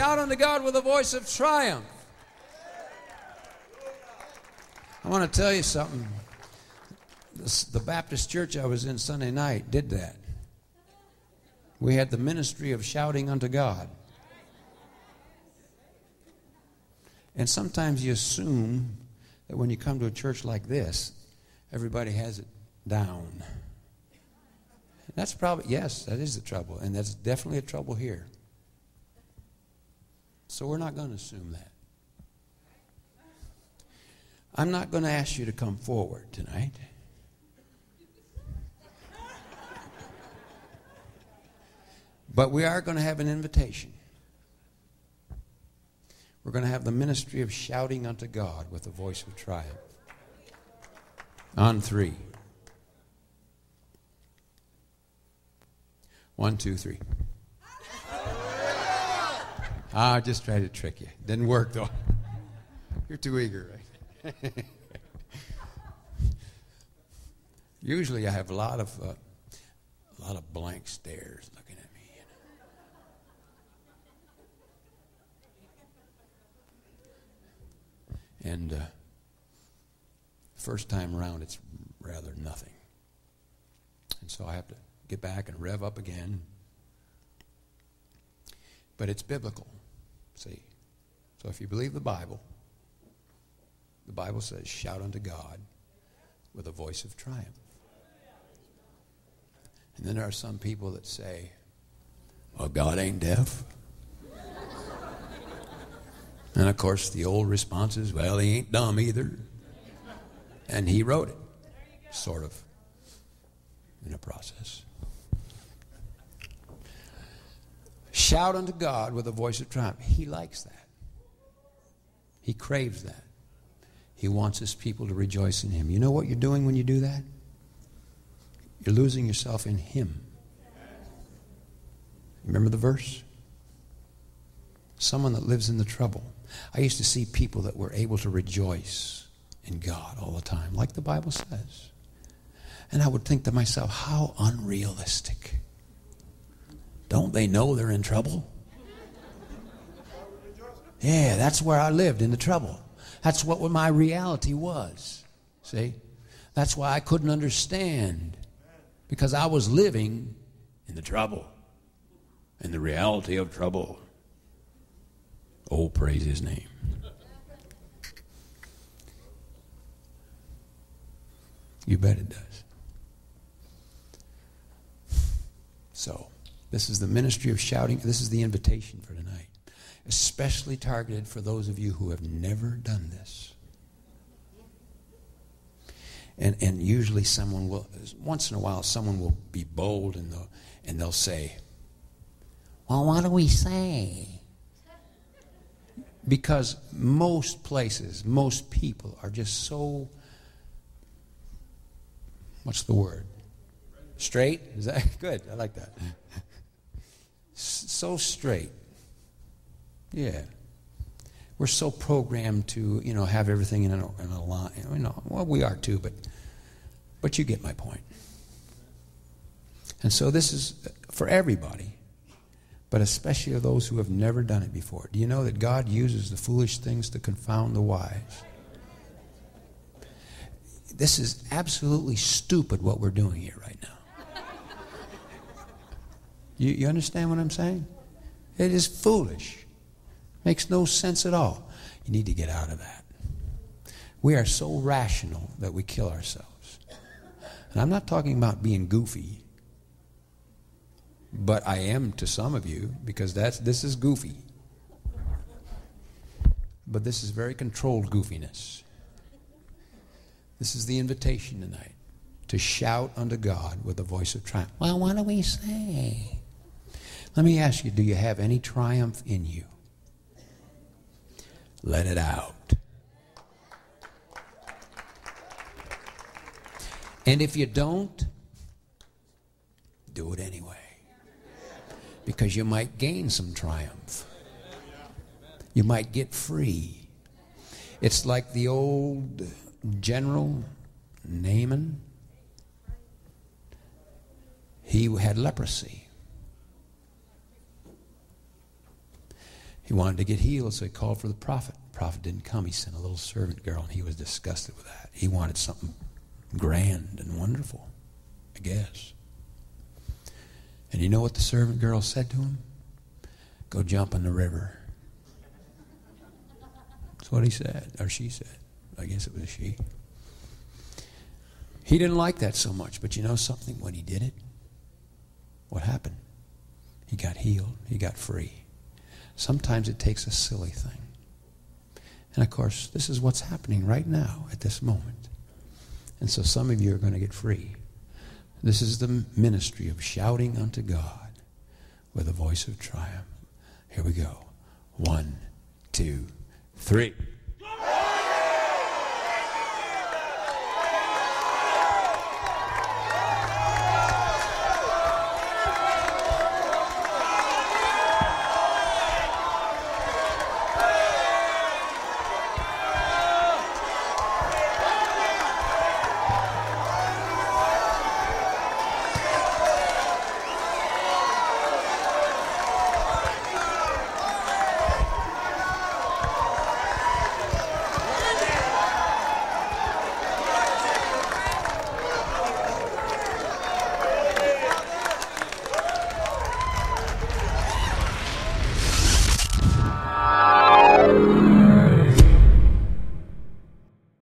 shout unto God with a voice of triumph. I want to tell you something. The Baptist church I was in Sunday night did that. We had the ministry of shouting unto God. And sometimes you assume that when you come to a church like this, everybody has it down. That's probably, yes, that is the trouble. And that's definitely a trouble here. So we're not going to assume that. I'm not going to ask you to come forward tonight. But we are going to have an invitation. We're going to have the ministry of shouting unto God with a voice of triumph. On 3. 1, 2, 3. I just tried to trick you. Didn't work though. You're too eager, right? Usually I have a lot of blank stares looking at me. And first time around, it's rather nothing. And so I have to get back and rev up again. But it's biblical, see. So if you believe the Bible says, shout unto God with a voice of triumph. And then there are some people that say, well, God ain't deaf. And of course the old response is, well, he ain't dumb either. And he wrote it, sort of, in a process. Shout unto God with a voice of triumph. He likes that. He craves that. He wants his people to rejoice in him. You know what you're doing when you do that? You're losing yourself in him. Remember the verse? Someone that lives in the trouble. I used to see people that were able to rejoice in God all the time, like the Bible says. And I would think to myself, how unrealistic. Don't they know they're in trouble? Yeah, that's where I lived, in the trouble. That's what my reality was. See? That's why I couldn't understand. Because I was living in the trouble. In the reality of trouble. Oh, praise his name. You bet it does. So, this is the ministry of shouting. This is the invitation for tonight. Especially targeted for those of you who have never done this. And usually someone will, once in a while, someone will be bold and they'll say, well, what do we say? Because most places, most people are just so, what's the word? Straight? Is that good? I like that. So straight. Yeah. We're so programmed to, have everything in a line. Well, we are too, but you get my point. And so this is for everybody, but especially those who have never done it before. Do you know that God uses the foolish things to confound the wise? This is absolutely stupid what we're doing here right now. You understand what I'm saying? It is foolish. Makes no sense at all. You need to get out of that. We are so rational that we kill ourselves. And I'm not talking about being goofy. But I am to some of you, because this is goofy. But this is very controlled goofiness. This is the invitation tonight, to shout unto God with a voice of triumph. Well, what do we say? Let me ask you, do you have any triumph in you? Let it out. And if you don't, do it anyway. Because you might gain some triumph. You might get free. It's like the old general Naaman. He had leprosy. He wanted to get healed, so he called for the prophet. The prophet didn't come. He sent a little servant girl, and he was disgusted with that. He wanted something grand and wonderful, I guess. And you know what the servant girl said to him? Go jump in the river. That's what he said, or she said. I guess it was a she. He didn't like that so much, but you know something? When he did it, what happened? He got healed. He got free. Sometimes it takes a silly thing. And of course, this is what's happening right now at this moment. And so some of you are going to get free. This is the ministry of shouting unto God with a voice of triumph. Here we go. 1, 2, 3.